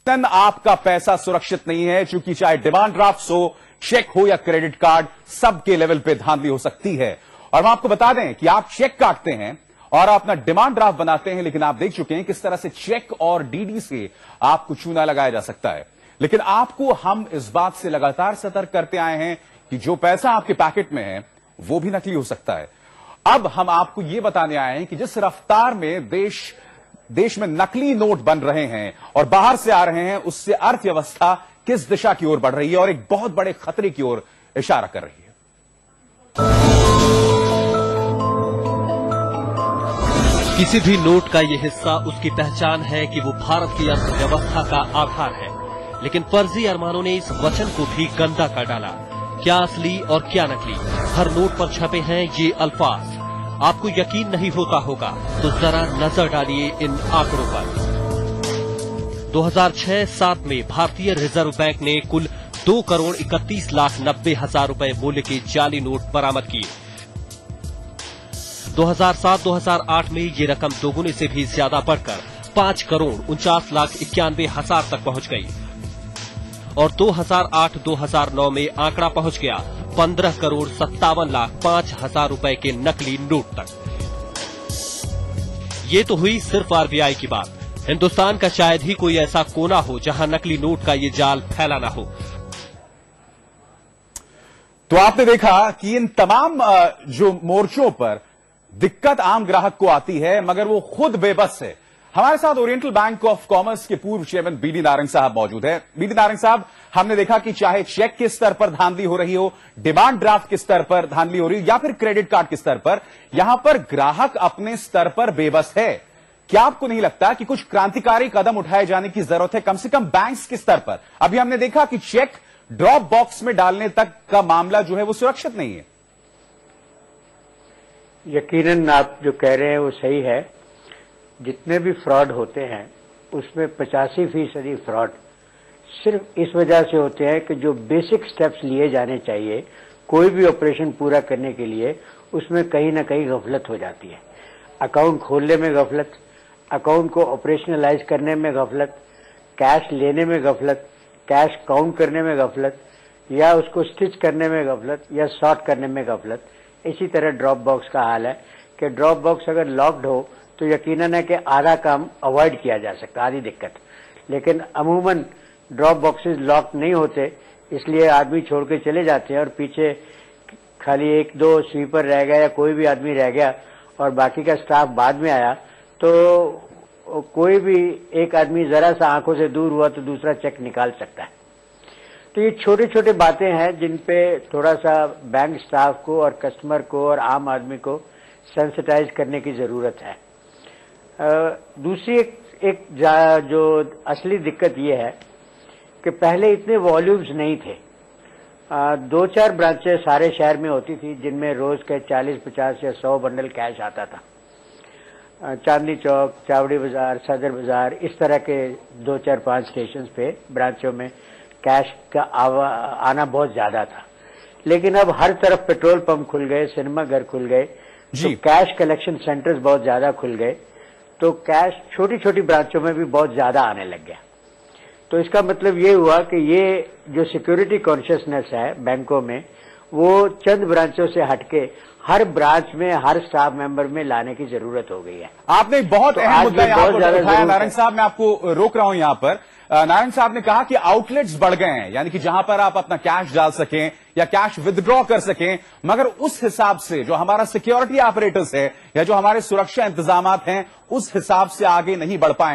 आपका पैसा सुरक्षित नहीं है, क्योंकि चाहे डिमांड ड्राफ्ट हो, चेक हो या क्रेडिट कार्ड, सबके लेवल पे धांधली हो सकती है। और हम आपको बता दें कि आप चेक काटते हैं और अपना डिमांड ड्राफ्ट बनाते हैं, लेकिन आप देख चुके हैं किस तरह से चेक और डीडी से आपको चूना लगाया जा सकता है। लेकिन आपको हम इस बात से लगातार सतर्क करते आए हैं कि जो पैसा आपके पैकेट में है वो भी नकली हो सकता है। अब हम आपको ये बताने आए हैं कि जिस रफ्तार में देश में नकली नोट बन रहे हैं और बाहर से आ रहे हैं, उससे अर्थव्यवस्था किस दिशा की ओर बढ़ रही है और एक बहुत बड़े खतरे की ओर इशारा कर रही है। किसी भी नोट का यह हिस्सा उसकी पहचान है कि वो भारत की अर्थव्यवस्था का आधार है, लेकिन फर्जी अरमानों ने इस वचन को भी गंदा कर डाला। क्या असली और क्या नकली, हर नोट पर छपे हैं ये अल्फाज। आपको यकीन नहीं होता होगा तो जरा नजर डालिए इन आंकड़ों पर। 2006-07 में भारतीय रिजर्व बैंक ने कुल 2,31,90,000 रुपए मूल्य के जाली नोट बरामद किए। 2007-2008 में ये रकम दोगुने से भी ज्यादा बढ़कर 5,49,91,000 तक पहुंच गई और 2008-2009 में आंकड़ा पहुंच गया 15,57,05,000 रुपए के नकली नोट तक। ये तो हुई सिर्फ आरबीआई की बात। हिंदुस्तान का शायद ही कोई ऐसा कोना हो जहां नकली नोट का ये जाल फैला ना हो। तो आपने देखा कि इन तमाम जो मोर्चों पर दिक्कत आम ग्राहक को आती है, मगर वो खुद बेबस है। हमारे साथ ओरिएंटल बैंक ऑफ कॉमर्स के पूर्व चेयरमैन बीडी नारंग साहब मौजूद है। बीडी नारंग साहब, हमने देखा कि चाहे चेक के स्तर पर धांधली हो रही हो, डिमांड ड्राफ्ट के स्तर पर धांधली हो रही हो या फिर क्रेडिट कार्ड के स्तर पर, यहां पर ग्राहक अपने स्तर पर बेबस है। क्या आपको नहीं लगता कि कुछ क्रांतिकारी कदम उठाए जाने की जरूरत है, कम से कम बैंक्स के स्तर पर? अभी हमने देखा कि चेक ड्रॉप बॉक्स में डालने तक का मामला जो है वो सुरक्षित नहीं है। यकीनन आप जो कह रहे हैं वो सही है। जितने भी फ्रॉड होते हैं उसमें 85% फ्रॉड सिर्फ इस वजह से होते हैं कि जो बेसिक स्टेप्स लिए जाने चाहिए कोई भी ऑपरेशन पूरा करने के लिए, उसमें कहीं ना कहीं गफलत हो जाती है। अकाउंट खोलने में गफलत, अकाउंट को ऑपरेशनलाइज करने में गफलत, कैश लेने में गफलत, कैश काउंट करने में गफलत, या उसको स्टिच करने में गफलत, या सॉर्ट करने में गफलत। इसी तरह ड्रॉप बॉक्स का हाल है कि ड्रॉप बॉक्स अगर लॉक्ड हो तो यकीनन है कि आधा काम अवॉइड किया जा सकता, आधी दिक्कत। लेकिन अमूमन ड्रॉप बॉक्सेस लॉक नहीं होते, इसलिए आदमी छोड़ के चले जाते हैं और पीछे खाली 1-2 स्वीपर रह गया या कोई भी आदमी रह गया और बाकी का स्टाफ बाद में आया, तो कोई भी एक आदमी जरा सा आंखों से दूर हुआ तो दूसरा चेक निकाल सकता है। तो ये छोटे छोटे बातें हैं जिन पे थोड़ा सा बैंक स्टाफ को और कस्टमर को और आम आदमी को सेंसिटाइज करने की जरूरत है। दूसरी एक जो असली दिक्कत ये है कि पहले इतने वॉल्यूम्स नहीं थे। 2-4 ब्रांचेस सारे शहर में होती थी जिनमें रोज के 40, 50 या 100 बंडल कैश आता था। चांदनी चौक, चावड़ी बाजार, सदर बाजार, इस तरह के 2-4-5 स्टेशन पे ब्रांचों में कैश का आना बहुत ज्यादा था। लेकिन अब हर तरफ पेट्रोल पंप खुल गए, सिनेमा घर खुल गए, तो कैश कलेक्शन सेंटर्स बहुत ज्यादा खुल गए, तो कैश छोटी छोटी ब्रांचों में भी बहुत ज्यादा आने लग गया। तो इसका मतलब ये हुआ कि ये जो सिक्योरिटी कॉन्शियसनेस है बैंकों में, वो चंद ब्रांचों से हटके हर ब्रांच में हर स्टाफ मेंबर में लाने की जरूरत हो गई है। आपने एक बहुत अहम मुद्दा यहाँ पर उठाया नारंग साहब, मैं आपको रोक रहा हूं यहाँ पर। नारंग साहब ने कहा कि आउटलेट्स बढ़ गए हैं, यानी कि जहां पर आप अपना कैश डाल सकें या कैश विथड्रॉ कर सकें, मगर उस हिसाब से जो हमारा सिक्योरिटी ऑपरेटर्स है या जो हमारे सुरक्षा इंतजामात हैं उस हिसाब से आगे नहीं बढ़ पाए।